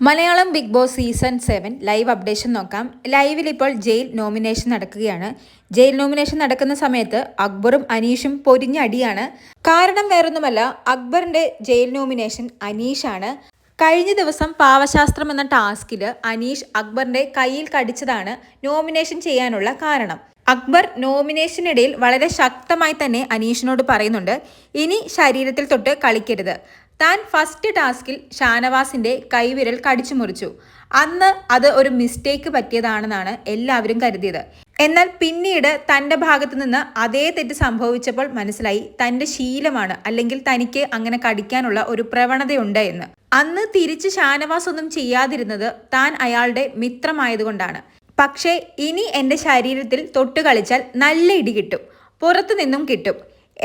Malayalam big boss season 7 live updation നോക്കാം. ലൈവിൽ ഇപ്പോൾ ജയിൽ നോമിനേഷൻ നടക്കുകയാണ്. ജയിൽ നോമിനേഷൻ നടക്കുന്ന സമയത്ത് അക്ബറും അനീഷും പൊരിഞ്ഞടിയാണ്. കാരണം വേറൊന്നുമല്ല, അക്ബറിന്റെ ജയിൽ നോമിനേഷൻ അനീഷാണ്. കഴിഞ്ഞ ദിവസം പാവശാസ്ത്രം എന്ന ടാസ്കിൽ അനീഷ് അക്ബറിന്റെ കയ്യിൽ കടിച്ചതാണ് നോമിനേഷൻ ചെയ്യാനുള്ള കാരണം. അക്ബർ നോമിനേഷനിടയിൽ വളരെ ശക്തമായി തന്നെ അനീഷിനോട് പറയുന്നുണ്ട്, ഇനി ശരീരത്തിൽ തൊട്ട് കളിക്കരുത്. താൻ ഫസ്റ്റ് ടാസ്കിൽ ഷാനവാസിന്റെ കൈവിരൽ കടിച്ചു മുറിച്ചു. അന്ന് അത് ഒരു മിസ്റ്റേക്ക് പറ്റിയതാണെന്നാണ് എല്ലാവരും കരുതിയത്. എന്നാൽ പിന്നീട് തൻ്റെ ഭാഗത്തു നിന്ന് അതേ തെറ്റ് സംഭവിച്ചപ്പോൾ മനസ്സിലായി തൻ്റെ ശീലമാണ്, അല്ലെങ്കിൽ തനിക്ക് അങ്ങനെ കടിക്കാനുള്ള ഒരു പ്രവണതയുണ്ട് എന്ന്. അന്ന് തിരിച്ച് ഷാനവാസ് ഒന്നും ചെയ്യാതിരുന്നത് താൻ അയാളുടെ മിത്രമായതുകൊണ്ടാണ്. പക്ഷേ ഇനി എൻ്റെ ശരീരത്തിൽ തൊട്ട് കളിച്ചാൽ നല്ല ഇടി കിട്ടും, പുറത്തു നിന്നും കിട്ടും.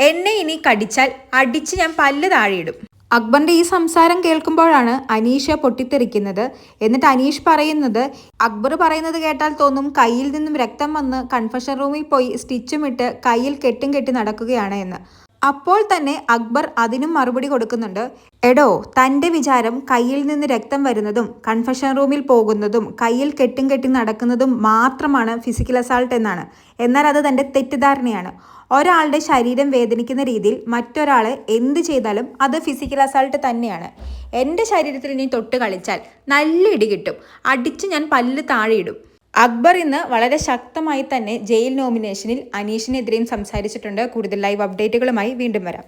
എന്നെ ഇനി കടിച്ചാൽ അടിച്ച് ഞാൻ പല്ല് താഴെയിടും. അക്ബറിന്റെ ഈ സംസാരം കേൾക്കുമ്പോഴാണ് അനീഷ പൊട്ടിത്തെറിക്കുന്നത്. എന്നിട്ട് അനീഷ് പറയുന്നത്, അക്ബർ പറയുന്നത് കേട്ടാൽ തോന്നും കയ്യിൽ നിന്നും രക്തം വന്ന് കൺഫഷൻ റൂമിൽ പോയി സ്റ്റിച്ചും ഇട്ട് കയ്യിൽ കെട്ടും കെട്ടി നടക്കുകയാണ് എന്ന്. അപ്പോൾ തന്നെ അക്ബർ അതിനും മറുപടി കൊടുക്കുന്നുണ്ട്, എടോ തൻ്റെ വിചാരം കയ്യിൽ നിന്ന് രക്തം വരുന്നതും കൺഫഷൻ റൂമിൽ പോകുന്നതും കയ്യിൽ കെട്ടും കെട്ടി നടക്കുന്നതും മാത്രമാണ് ഫിസിക്കൽ അസാൾട്ട് എന്നാണ്. എന്നാൽ അത് തൻ്റെ തെറ്റിദ്ധാരണയാണ്. ഒരാളുടെ ശരീരം വേദനിക്കുന്ന രീതിയിൽ മറ്റൊരാളെ എന്ത് ചെയ്താലും അത് ഫിസിക്കൽ അസാൾട്ട് തന്നെയാണ്. എൻ്റെ ശരീരത്തിൽ ഇനി തൊട്ട് കളിച്ചാൽ നല്ല ഇടി കിട്ടും, അടിച്ച് ഞാൻ പല്ല് താഴെയിടും. അക്ബർ ഇന്ന് വളരെ ശക്തമായി തന്നെ ജയിൽ നോമിനേഷനിൽ അനീഷിനെതിരെയും സംസാരിച്ചിട്ടുണ്ട്. കൂടുതൽ ലൈവ് അപ്ഡേറ്റുകളുമായി വീണ്ടും വരാം.